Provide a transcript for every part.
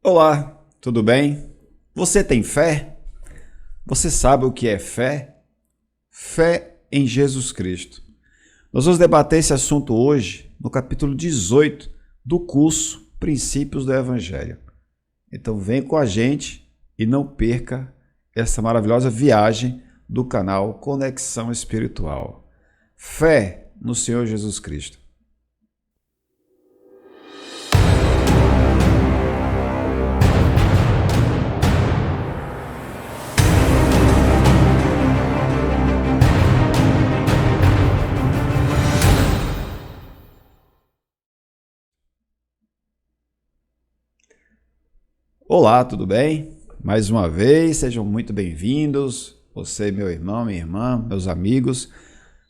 Olá, tudo bem? Você tem fé? Você sabe o que é fé? Fé em Jesus Cristo. Nós vamos debater esse assunto hoje no capítulo 18 do curso Princípios do Evangelho. Então vem com a gente e não perca essa maravilhosa viagem do canal Conexão Espiritual. Fé no Senhor Jesus Cristo. Olá, tudo bem? Mais uma vez, sejam muito bem-vindos. Você, meu irmão, minha irmã, meus amigos,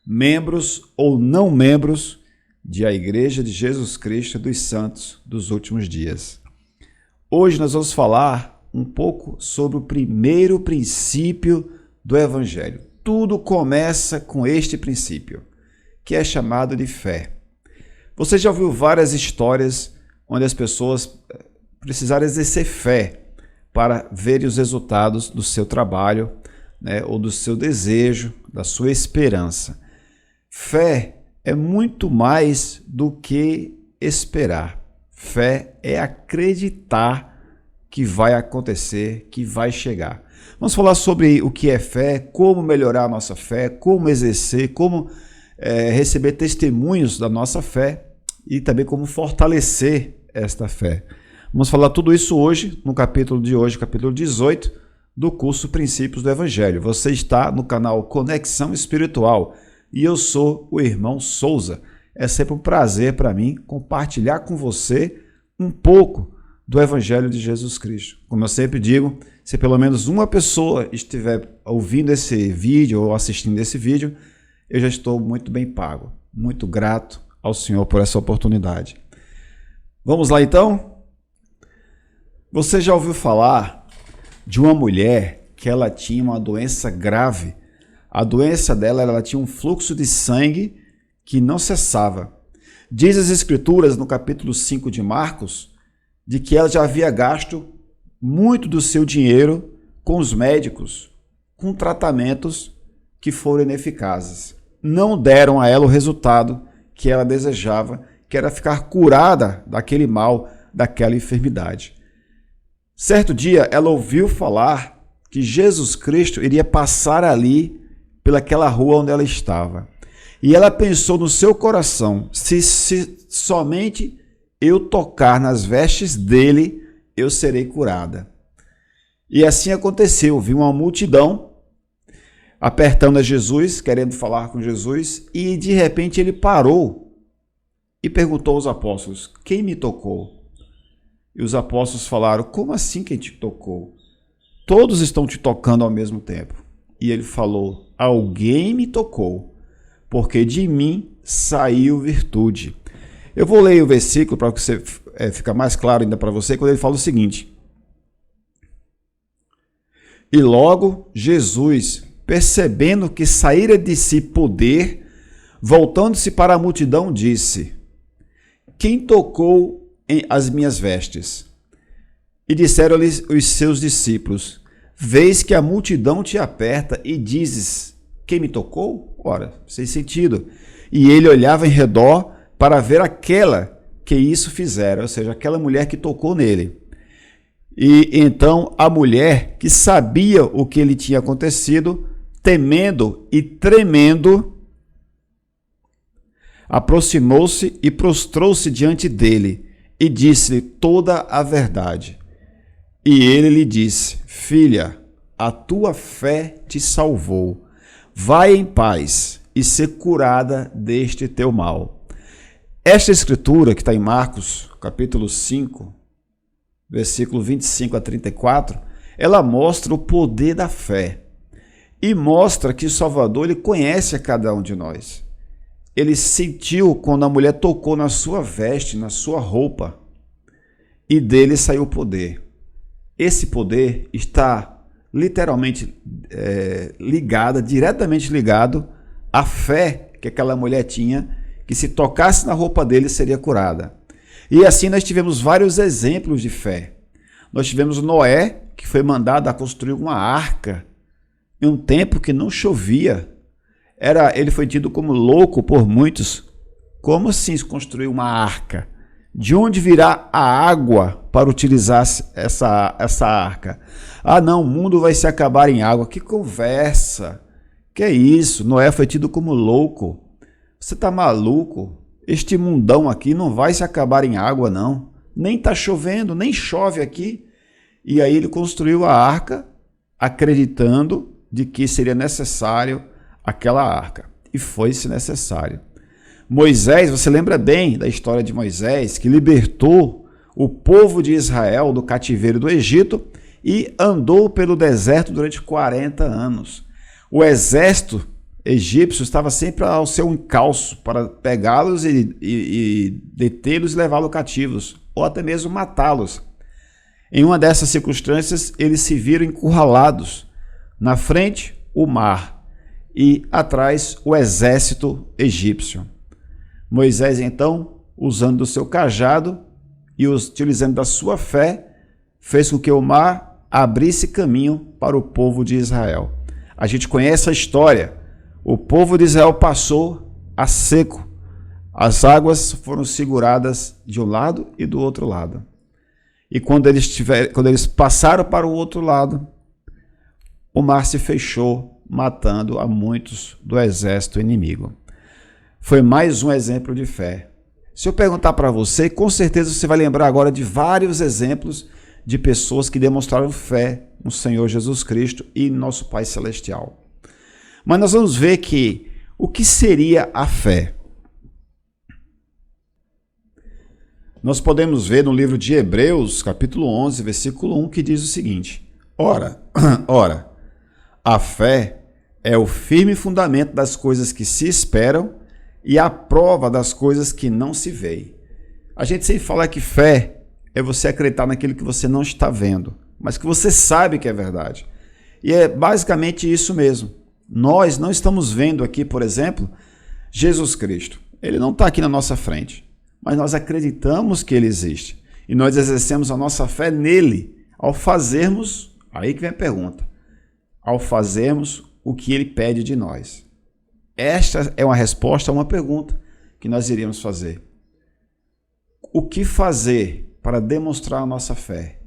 membros ou não membros da Igreja de Jesus Cristo dos Santos dos Últimos Dias. Hoje nós vamos falar um pouco sobre o primeiro princípio do Evangelho. Tudo começa com este princípio, que é chamado de fé. Você já ouviu várias histórias onde as pessoas precisaram exercer fé para ver os resultados do seu trabalho, ou do seu desejo, da sua esperança. Fé é muito mais do que esperar. Fé é acreditar que vai acontecer, que vai chegar. Vamos falar sobre o que é fé, como melhorar a nossa fé, como exercer, como receber testemunhos da nossa fé e também como fortalecer esta fé. Vamos falar tudo isso hoje, no capítulo de hoje, capítulo 18, do curso Princípios do Evangelho. Você está no canal Conexão Espiritual e eu sou o irmão Souza. É sempre um prazer para mim compartilhar com você um pouco do Evangelho de Jesus Cristo. Como eu sempre digo, se pelo menos uma pessoa estiver ouvindo esse vídeo ou assistindo esse vídeo, eu já estou muito bem pago. Muito grato ao Senhor por essa oportunidade. Vamos lá então? Você já ouviu falar de uma mulher que ela tinha uma doença grave? A doença dela, ela tinha um fluxo de sangue que não cessava. Diz as Escrituras, no capítulo 5 de Marcos, de que ela já havia gasto muito do seu dinheiro com os médicos, com tratamentos que foram ineficazes. Não deram a ela o resultado que ela desejava, que era ficar curada daquele mal, daquela enfermidade. Certo dia, ela ouviu falar que Jesus Cristo iria passar ali, pelaquela rua onde ela estava. E ela pensou no seu coração, se somente eu tocar nas vestes dele, eu serei curada. E assim aconteceu, viu uma multidão apertando a Jesus, querendo falar com Jesus, e de repente ele parou e perguntou aos apóstolos, quem me tocou? E os apóstolos falaram, como assim quem te tocou? Todos estão te tocando ao mesmo tempo. E ele falou, alguém me tocou, porque de mim saiu virtude. Eu vou ler o versículo para que você ficar mais claro ainda para você, quando ele fala o seguinte. E logo Jesus, percebendo que saíra de si poder, voltando-se para a multidão, disse, quem tocou as minhas vestes? E disseram-lhe os seus discípulos, vês que a multidão te aperta e dizes, quem me tocou? Ora, sem sentido. E ele olhava em redor para ver aquela que isso fizera, ou seja, aquela mulher que tocou nele. E então a mulher, que sabia o que lhe tinha acontecido, temendo e tremendo, aproximou-se e prostrou-se diante dele, e disse-lhe toda a verdade. E ele lhe disse, filha, a tua fé te salvou. Vai em paz e ser curada deste teu mal. Esta escritura que está em Marcos, capítulo 5, versículo 25 a 34, ela mostra o poder da fé. E mostra que o Salvador ele conhece a cada um de nós. Ele sentiu quando a mulher tocou na sua veste, na sua roupa, e dele saiu o poder. Esse poder está literalmente diretamente ligado à fé que aquela mulher tinha, que se tocasse na roupa dele seria curada. E assim nós tivemos vários exemplos de fé. Nós tivemos Noé, que foi mandado a construir uma arca em um tempo que não chovia. Ele foi tido como louco por muitos. Como assim se construir uma arca? De onde virá a água para utilizar essa arca? Ah, não, o mundo vai se acabar em água. Que conversa! Que é isso? Noé foi tido como louco. Você está maluco? Este mundão aqui não vai se acabar em água, não. Nem está chovendo, nem chove aqui. E aí ele construiu a arca, acreditando de que seria necessário aquela arca. E foi-se necessário. Moisés, você lembra bem da história de Moisés, que libertou o povo de Israel do cativeiro do Egito e andou pelo deserto durante 40 anos. O exército egípcio estava sempre ao seu encalço para pegá-los e detê-los e levá-los cativos, ou até mesmo matá-los. Em uma dessas circunstâncias, eles se viram encurralados. Na frente, o mar, e atrás, o exército egípcio. Moisés, então, usando do seu cajado e utilizando da sua fé, fez com que o mar abrisse caminho para o povo de Israel. A gente conhece a história. O povo de Israel passou a seco. As águas foram seguradas de um lado e do outro lado. E quando eles passaram para o outro lado, o mar se fechou, matando a muitos do exército inimigo. Foi mais um exemplo de fé. Se eu perguntar para você, com certeza você vai lembrar agora de vários exemplos de pessoas que demonstraram fé no Senhor Jesus Cristo e nosso Pai Celestial. Mas nós vamos ver que o que seria a fé? Nós podemos ver no livro de Hebreus, capítulo 11, versículo 1, que diz o seguinte: Ora, a fé é o firme fundamento das coisas que se esperam e a prova das coisas que não se veem. A gente sempre fala que fé é você acreditar naquilo que você não está vendo, mas que você sabe que é verdade. E é basicamente isso mesmo. Nós não estamos vendo aqui, por exemplo, Jesus Cristo. Ele não está aqui na nossa frente, mas nós acreditamos que ele existe. E nós exercemos a nossa fé nele, ao fazermos, aí que vem a pergunta, ao fazermos o que ele pede de nós. Esta é uma resposta a uma pergunta que nós iríamos fazer. O que fazer para demonstrar a nossa fé?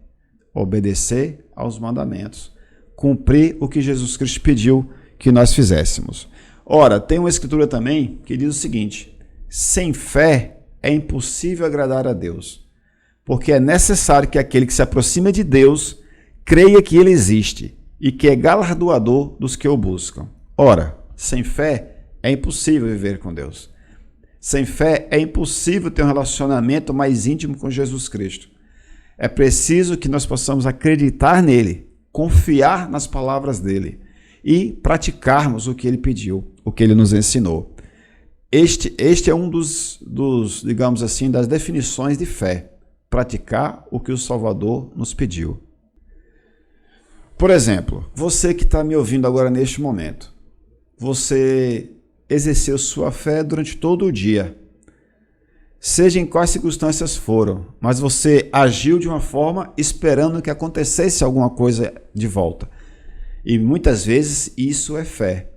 Obedecer aos mandamentos, cumprir o que Jesus Cristo pediu que nós fizéssemos. Ora, tem uma escritura também que diz o seguinte: sem fé é impossível agradar a Deus, porque é necessário que aquele que se aproxima de Deus creia que ele existe e que é galardoador dos que o buscam. Ora, sem fé é impossível viver com Deus. Sem fé é impossível ter um relacionamento mais íntimo com Jesus Cristo. É preciso que nós possamos acreditar nele, confiar nas palavras dele e praticarmos o que ele pediu, o que ele nos ensinou. Este é um dos, digamos assim, das definições de fé. Praticar o que o Salvador nos pediu. Por exemplo, você que está me ouvindo agora neste momento, você exerceu sua fé durante todo o dia, seja em quais circunstâncias foram, mas você agiu de uma forma esperando que acontecesse alguma coisa de volta. E muitas vezes isso é fé.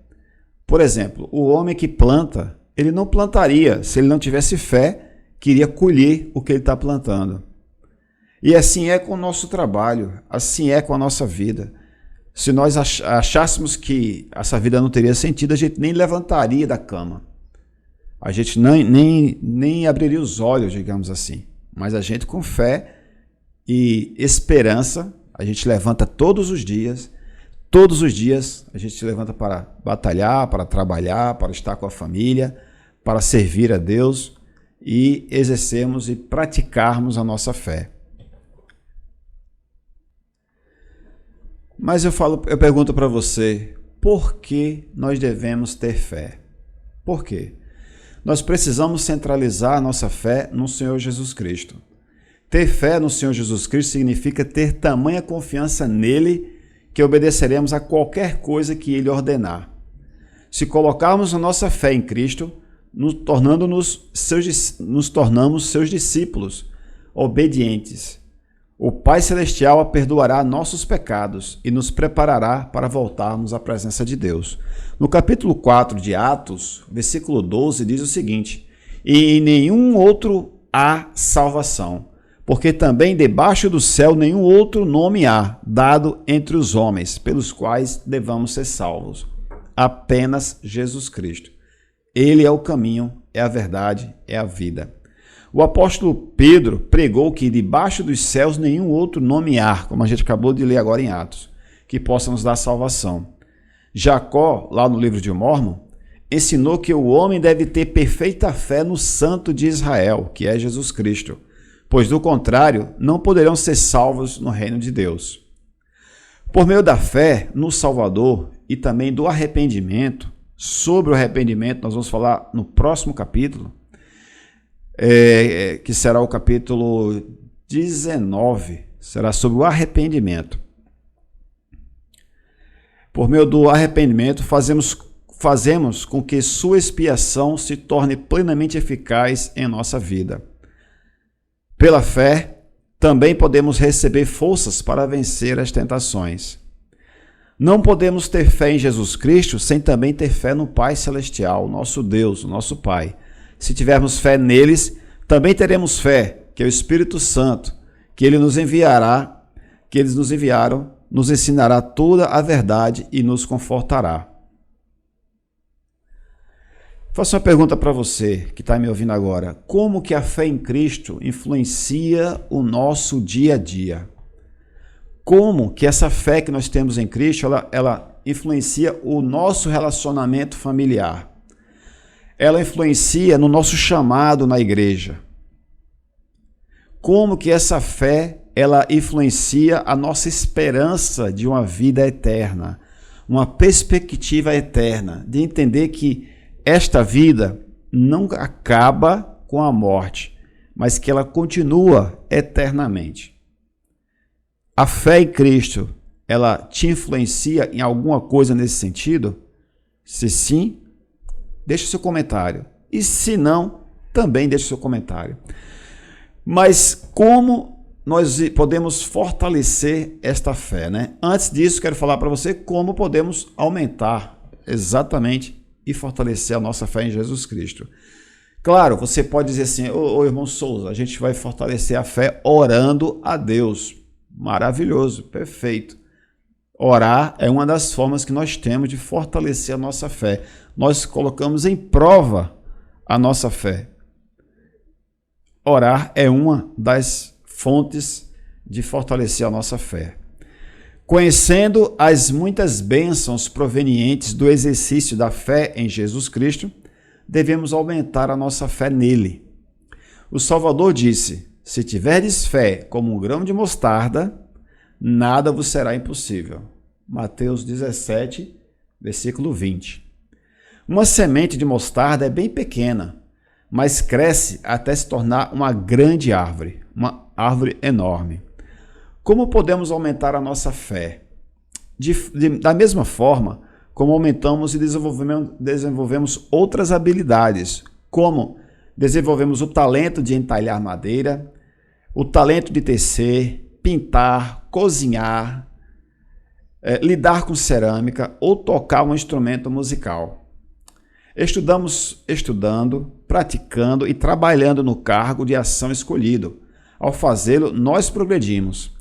Por exemplo, o homem que planta, ele não plantaria se ele não tivesse fé que iria colher o que ele está plantando. E assim é com o nosso trabalho, assim é com a nossa vida. Se nós achássemos que essa vida não teria sentido, a gente nem levantaria da cama. A gente nem abriria os olhos, digamos assim. Mas a gente, com fé e esperança, a gente levanta todos os dias a gente se levanta para batalhar, para trabalhar, para estar com a família, para servir a Deus e exercermos e praticarmos a nossa fé. Mas eu pergunto para você, por que nós devemos ter fé? Por quê? Nós precisamos centralizar a nossa fé no Senhor Jesus Cristo. Ter fé no Senhor Jesus Cristo significa ter tamanha confiança nele que obedeceremos a qualquer coisa que ele ordenar. Se colocarmos a nossa fé em Cristo, nos tornamos seus discípulos obedientes. O Pai Celestial perdoará nossos pecados e nos preparará para voltarmos à presença de Deus. No capítulo 4 de Atos, versículo 12, diz o seguinte: E em nenhum outro há salvação, porque também debaixo do céu nenhum outro nome há, dado entre os homens, pelos quais devamos ser salvos. Apenas Jesus Cristo. Ele é o caminho, é a verdade, é a vida. O apóstolo Pedro pregou que debaixo dos céus nenhum outro nome há, como a gente acabou de ler agora em Atos, que possa nos dar salvação. Jacó, lá no livro de Mórmon, ensinou que o homem deve ter perfeita fé no Santo de Israel, que é Jesus Cristo, pois do contrário não poderão ser salvos no reino de Deus. Por meio da fé no Salvador e também do arrependimento, sobre o arrependimento nós vamos falar no próximo capítulo, que será o capítulo 19, será sobre o arrependimento. Por meio do arrependimento, fazemos com que sua expiação se torne plenamente eficaz em nossa vida. Pela fé, também podemos receber forças para vencer as tentações. Não podemos ter fé em Jesus Cristo sem também ter fé no Pai Celestial, nosso Deus, o nosso Pai. Se tivermos fé neles, também teremos fé que o Espírito Santo, que eles nos enviaram, nos ensinará toda a verdade e nos confortará. Faço uma pergunta para você que está me ouvindo agora. Como que a fé em Cristo influencia o nosso dia a dia? Como que essa fé que nós temos em Cristo, ela influencia o nosso relacionamento familiar? Ela influencia no nosso chamado na igreja. Como que essa fé, ela influencia a nossa esperança de uma vida eterna, uma perspectiva eterna, de entender que esta vida não acaba com a morte, mas que ela continua eternamente. A fé em Cristo, ela te influencia em alguma coisa nesse sentido? Se sim, deixe seu comentário. E se não, também deixe seu comentário. Mas como nós podemos fortalecer esta fé, né? Antes disso, quero falar para você como podemos aumentar exatamente e fortalecer a nossa fé em Jesus Cristo. Claro, você pode dizer assim, ô irmão Souza, a gente vai fortalecer a fé orando a Deus. Maravilhoso, perfeito. Orar é uma das formas que nós temos de fortalecer a nossa fé. Nós colocamos em prova a nossa fé. Orar é uma das fontes de fortalecer a nossa fé. Conhecendo as muitas bênçãos provenientes do exercício da fé em Jesus Cristo, devemos aumentar a nossa fé nele. O Salvador disse: se tiverdes fé como um grão de mostarda, nada vos será impossível. Mateus 17, versículo 20. Uma semente de mostarda é bem pequena, mas cresce até se tornar uma grande árvore, uma árvore enorme. Como podemos aumentar a nossa fé? Da mesma forma como aumentamos e desenvolvemos outras habilidades, como desenvolvemos o talento de entalhar madeira, o talento de tecer, pintar, cozinhar, lidar com cerâmica ou tocar um instrumento musical. Estudando, praticando e trabalhando no cargo de ação escolhido. Ao fazê-lo, nós progredimos.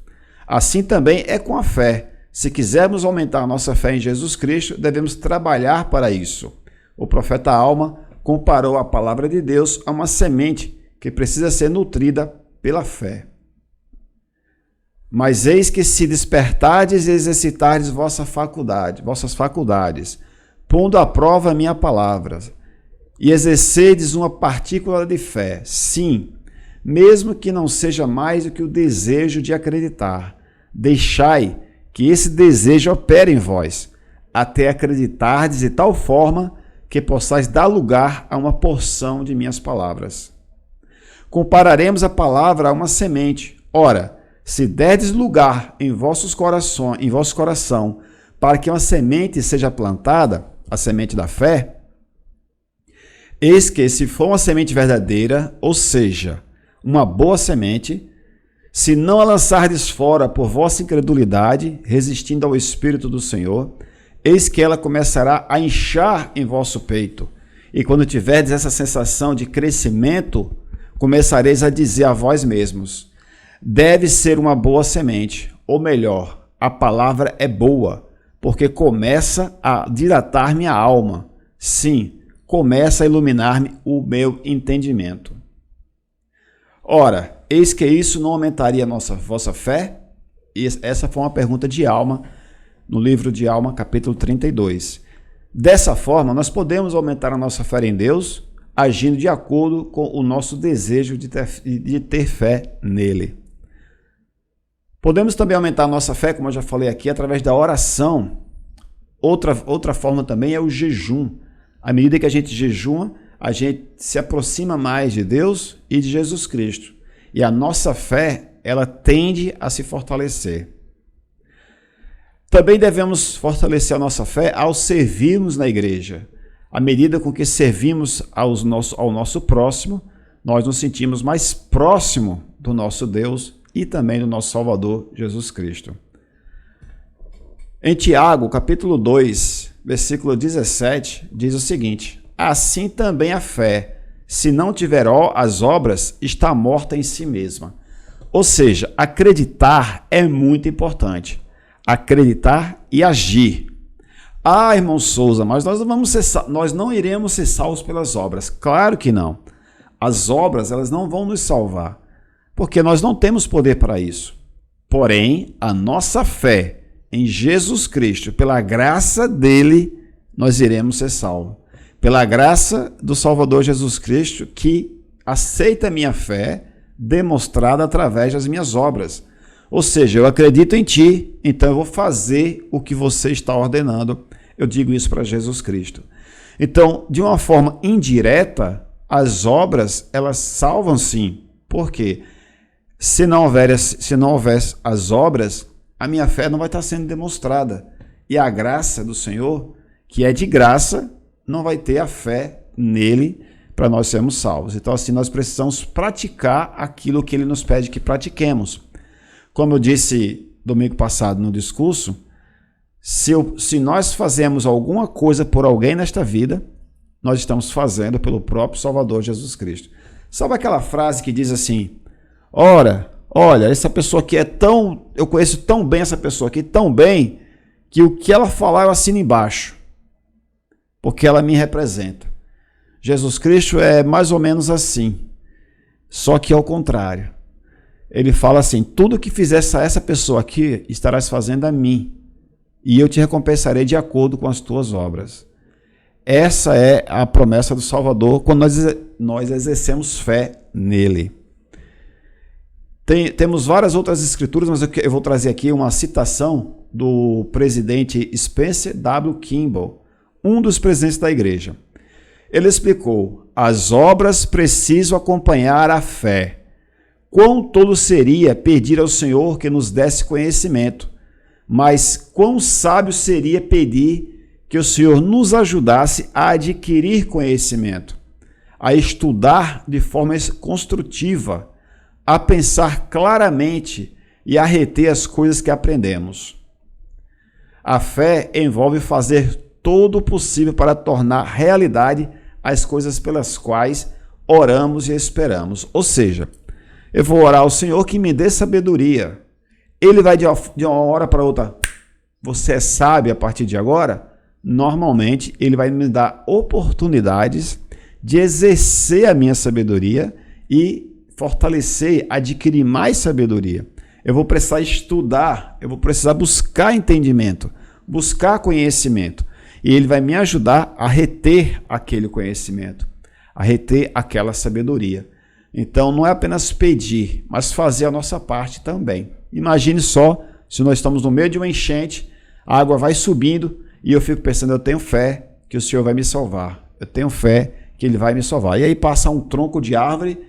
Assim também é com a fé. Se quisermos aumentar a nossa fé em Jesus Cristo, devemos trabalhar para isso. O profeta Alma comparou a palavra de Deus a uma semente que precisa ser nutrida pela fé. Mas eis que se despertardes e exercitardes vossas faculdades, pondo à prova a minha palavra, e exercedes uma partícula de fé, sim, mesmo que não seja mais do que o desejo de acreditar, deixai que esse desejo opere em vós, até acreditardes de tal forma que possais dar lugar a uma porção de minhas palavras. Compararemos a palavra a uma semente. Ora, se derdes lugar em vosso coração, para que uma semente seja plantada, a semente da fé, eis que se for uma semente verdadeira, ou seja, uma boa semente, Se não a lançardes fora por vossa incredulidade, resistindo ao Espírito do Senhor, eis que ela começará a inchar em vosso peito. E quando tiverdes essa sensação de crescimento, começareis a dizer a vós mesmos: deve ser uma boa semente, ou melhor, a palavra é boa, porque começa a dilatar minha alma. Sim, começa a iluminar-me o meu entendimento. Ora, eis que isso não aumentaria a vossa fé? E essa foi uma pergunta de Alma, no livro de Alma, capítulo 32. Dessa forma, nós podemos aumentar a nossa fé em Deus, agindo de acordo com o nosso desejo de ter fé nele. Podemos também aumentar a nossa fé, como eu já falei aqui, através da oração. Outra forma também é o jejum. À medida que a gente jejuma, a gente se aproxima mais de Deus e de Jesus Cristo. E a nossa fé, ela tende a se fortalecer. Também devemos fortalecer a nossa fé ao servirmos na igreja. À medida com que servimos ao nosso próximo, nós nos sentimos mais próximo do nosso Deus e também do nosso Salvador, Jesus Cristo. Em Tiago, capítulo 2, versículo 17, diz o seguinte: assim também a fé, se não tiver as obras, está morta em si mesma. Ou seja, acreditar é muito importante. Acreditar e agir. Ah, irmão Souza, mas nós não iremos ser salvos pelas obras. Claro que não. As obras, elas não vão nos salvar, porque nós não temos poder para isso. Porém, a nossa fé em Jesus Cristo, pela graça dele, nós iremos ser salvos. Pela graça do Salvador Jesus Cristo, que aceita a minha fé, demonstrada através das minhas obras. Ou seja, eu acredito em ti, então eu vou fazer o que você está ordenando. Eu digo isso para Jesus Cristo. Então, de uma forma indireta, as obras, elas salvam sim. Por quê? Se não houver as obras, a minha fé não vai estar sendo demonstrada. E a graça do Senhor, que é de graça, não vai ter a fé nele para nós sermos salvos. Então, assim, nós precisamos praticar aquilo que ele nos pede que pratiquemos. Como eu disse domingo passado no discurso, se nós fazemos alguma coisa por alguém nesta vida, nós estamos fazendo pelo próprio Salvador Jesus Cristo. Sabe aquela frase que diz assim: olha, essa pessoa aqui eu conheço tão bem essa pessoa aqui, tão bem, que o que ela falar eu assino embaixo, porque ela me representa. Jesus Cristo é mais ou menos assim, só que ao contrário. Ele fala assim: tudo que fizesse a essa pessoa aqui, estarás fazendo a mim, e eu te recompensarei de acordo com as tuas obras. Essa é a promessa do Salvador quando nós exercemos fé nele. Temos várias outras escrituras, mas eu vou trazer aqui uma citação do presidente Spencer W. Kimball, um dos presidentes da igreja. Ele explicou: as obras precisam acompanhar a fé. Quão tolo seria pedir ao Senhor que nos desse conhecimento, mas quão sábio seria pedir que o Senhor nos ajudasse a adquirir conhecimento, a estudar de forma construtiva, a pensar claramente e a reter as coisas que aprendemos. A fé envolve fazer todo o possível para tornar realidade as coisas pelas quais oramos e esperamos. Ou seja, eu vou orar ao Senhor que me dê sabedoria. Ele vai de uma hora para outra: você é sábio a partir de agora? Normalmente, ele vai me dar oportunidades de exercer a minha sabedoria e fortalecer, adquirir mais sabedoria. Eu vou precisar estudar, eu vou precisar buscar entendimento, buscar conhecimento. E ele vai me ajudar a reter aquele conhecimento, a reter aquela sabedoria. Então, não é apenas pedir, mas fazer a nossa parte também. Imagine só, se nós estamos no meio de uma enchente, a água vai subindo e eu fico pensando: eu tenho fé que o Senhor vai me salvar. Eu tenho fé que Ele vai me salvar. E aí passa um tronco de árvore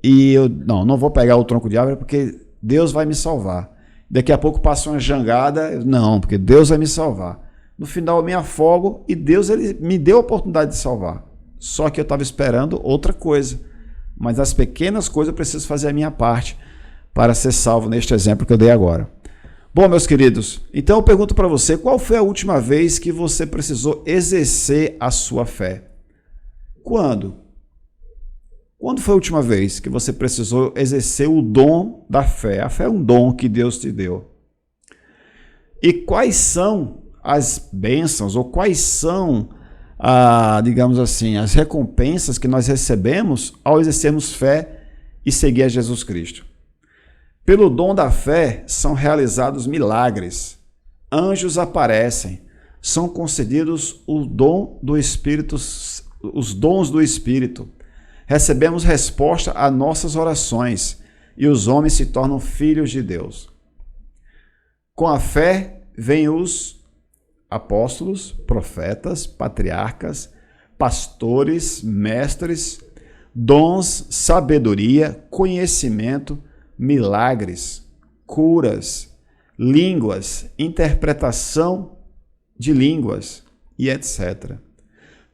e eu não vou pegar o tronco de árvore porque Deus vai me salvar. Daqui a pouco passa uma jangada, não, porque Deus vai me salvar. No final eu me afogo e Deus ele me deu a oportunidade de salvar. Só que eu estava esperando outra coisa. Mas as pequenas coisas eu preciso fazer a minha parte para ser salvo neste exemplo que eu dei agora. Bom, meus queridos, então eu pergunto para você, qual foi a última vez que você precisou exercer a sua fé? Quando? Quando foi a última vez que você precisou exercer o dom da fé? A fé é um dom que Deus te deu. E quais são as bênçãos, ou quais são, digamos assim, as recompensas que nós recebemos ao exercermos fé e seguir a Jesus Cristo? Pelo dom da fé são realizados milagres, anjos aparecem, são concedidos o dom do Espírito, os dons do Espírito. Recebemos resposta a nossas orações e os homens se tornam filhos de Deus. Com a fé vêm os apóstolos, profetas, patriarcas, pastores, mestres, dons, sabedoria, conhecimento, milagres, curas, línguas, interpretação de línguas e etc.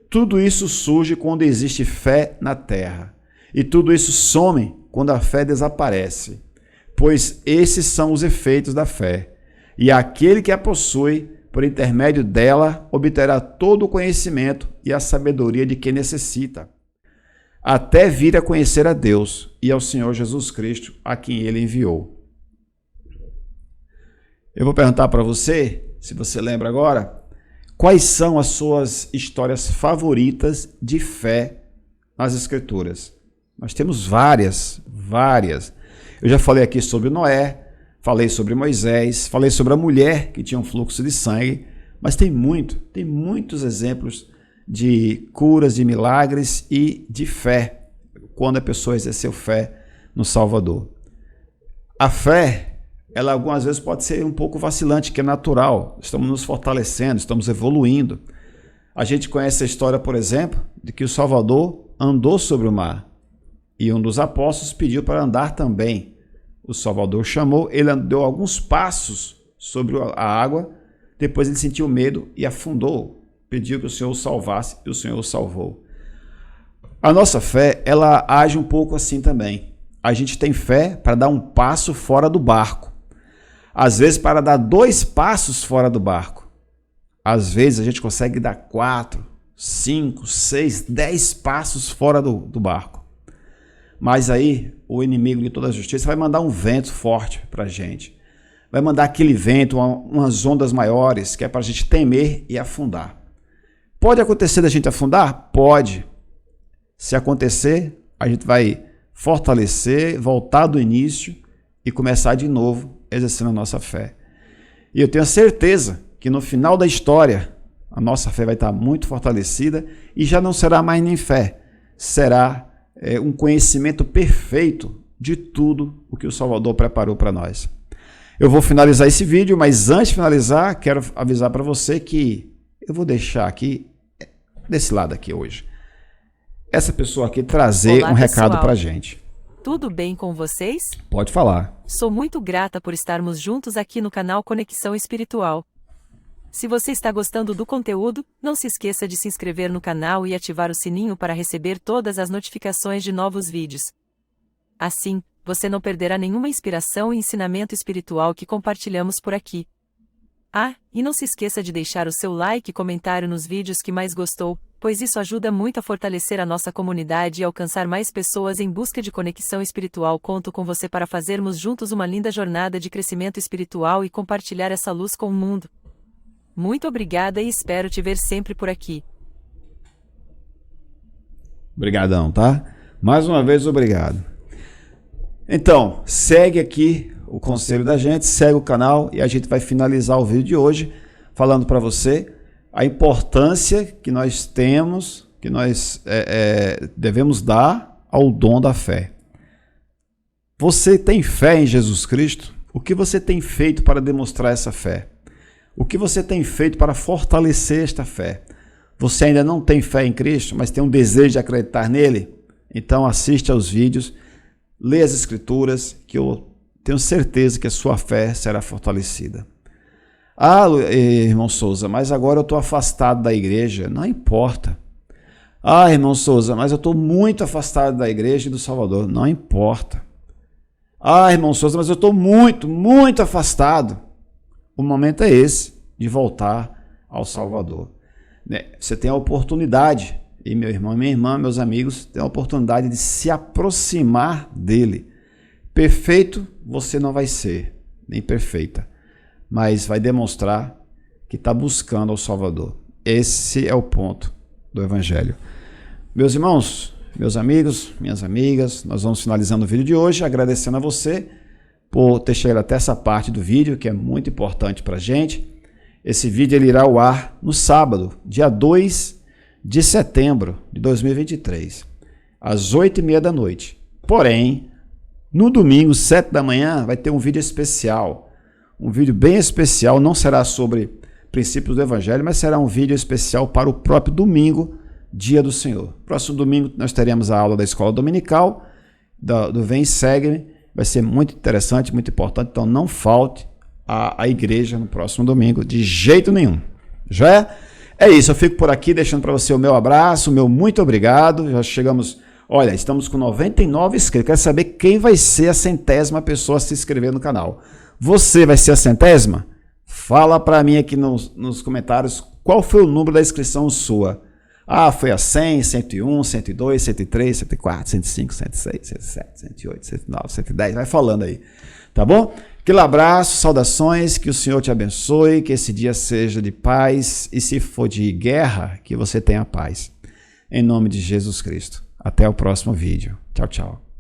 Tudo isso surge quando existe fé na terra, e tudo isso some quando a fé desaparece, pois esses são os efeitos da fé, e aquele que a possui, por intermédio dela, obterá todo o conhecimento e a sabedoria de quem necessita, até vir a conhecer a Deus e ao Senhor Jesus Cristo, a quem ele enviou. Eu vou perguntar para você, se você lembra agora, quais são as suas histórias favoritas de fé nas Escrituras? Nós temos várias. Eu já falei aqui sobre Noé, falei sobre Moisés, falei sobre a mulher que tinha um fluxo de sangue, mas tem muitos exemplos de curas, de milagres e de fé, quando a pessoa exerceu fé no Salvador. A fé, ela algumas vezes pode ser um pouco vacilante, que é natural. Estamos nos fortalecendo, estamos evoluindo. A gente conhece a história, por exemplo, de que o Salvador andou sobre o mar e um dos apóstolos pediu para andar também. O Salvador chamou, ele deu alguns passos sobre a água, depois ele sentiu medo e afundou. Pediu que o Senhor o salvasse e o Senhor o salvou. A nossa fé, ela age um pouco assim também. A gente tem fé para dar um passo fora do barco. Às vezes para dar 2 passos fora do barco. Às vezes a gente consegue dar 4, 5, 6, 10 passos fora do barco. Mas aí o inimigo de toda a justiça vai mandar um vento forte para a gente. Vai mandar aquele vento, umas ondas maiores, que é para a gente temer e afundar. Pode acontecer da gente afundar? Pode. Se acontecer, a gente vai fortalecer, voltar do início e começar de novo exercendo a nossa fé. E eu tenho certeza que no final da história, a nossa fé vai estar muito fortalecida e já não será mais nem fé, será um conhecimento perfeito de tudo o que o Salvador preparou para nós. Eu vou finalizar esse vídeo, mas antes de finalizar, quero avisar para você que eu vou deixar aqui, desse lado aqui hoje, essa pessoa aqui trazer um recado para a gente. Tudo bem com vocês? Pode falar. Sou muito grata por estarmos juntos aqui no canal Conexão Espiritual. Se você está gostando do conteúdo, não se esqueça de se inscrever no canal e ativar o sininho para receber todas as notificações de novos vídeos. Assim, você não perderá nenhuma inspiração e ensinamento espiritual que compartilhamos por aqui. E não se esqueça de deixar o seu like e comentário nos vídeos que mais gostou, pois isso ajuda muito a fortalecer a nossa comunidade e alcançar mais pessoas em busca de conexão espiritual. Conto com você para fazermos juntos uma linda jornada de crescimento espiritual e compartilhar essa luz com o mundo. Muito obrigada e espero te ver sempre por aqui. Obrigadão, tá? Mais uma vez, obrigado. Então, segue aqui o conselho da gente, segue o canal e a gente vai finalizar o vídeo de hoje falando para você a importância que nós temos, que nós devemos dar ao dom da fé. Você tem fé em Jesus Cristo? O que você tem feito para demonstrar essa fé? O que você tem feito para fortalecer esta fé? Você ainda não tem fé em Cristo, mas tem um desejo de acreditar nele? Então assiste aos vídeos, lê as Escrituras, que eu tenho certeza que a sua fé será fortalecida. Irmão Souza, mas agora eu estou afastado da igreja. Não importa. Irmão Souza, mas eu estou muito afastado da igreja e do Salvador. Não importa. Ah, irmão Souza, mas eu estou muito, muito afastado. O momento é esse, de voltar ao Salvador. Você tem a oportunidade, e meu irmão, minha irmã, meus amigos, tem a oportunidade de se aproximar dele. Perfeito você não vai ser, nem perfeita, mas vai demonstrar que está buscando ao Salvador. Esse é o ponto do Evangelho. Meus irmãos, meus amigos, minhas amigas, nós vamos finalizando o vídeo de hoje, agradecendo a você por ter chegado até essa parte do vídeo, que é muito importante para a gente. Esse vídeo ele irá ao ar no sábado, dia 2 de setembro de 2023, às 8h30 da noite. Porém, no domingo, 7 da manhã, vai ter um vídeo especial. Um vídeo bem especial, não será sobre princípios do Evangelho, mas será um vídeo especial para o próprio domingo, dia do Senhor. Próximo domingo nós teremos a aula da escola dominical, do Vem e Segue-me. Vai ser muito interessante, muito importante, então não falte à igreja no próximo domingo, de jeito nenhum. Já é? É isso, eu fico por aqui deixando para você o meu abraço, o meu muito obrigado. Já chegamos, olha, estamos com 99 inscritos. Quero saber quem vai ser a 100ª pessoa a se inscrever no canal. Você vai ser a 100ª? Fala para mim aqui nos comentários qual foi o número da inscrição sua. Ah, foi a 100, 101, 102, 103, 104, 105, 106, 107, 108, 109, 110. Vai falando aí, tá bom? Aquele abraço, saudações, que o Senhor te abençoe, que esse dia seja de paz e se for de guerra, que você tenha paz. Em nome de Jesus Cristo. Até o próximo vídeo. Tchau, tchau.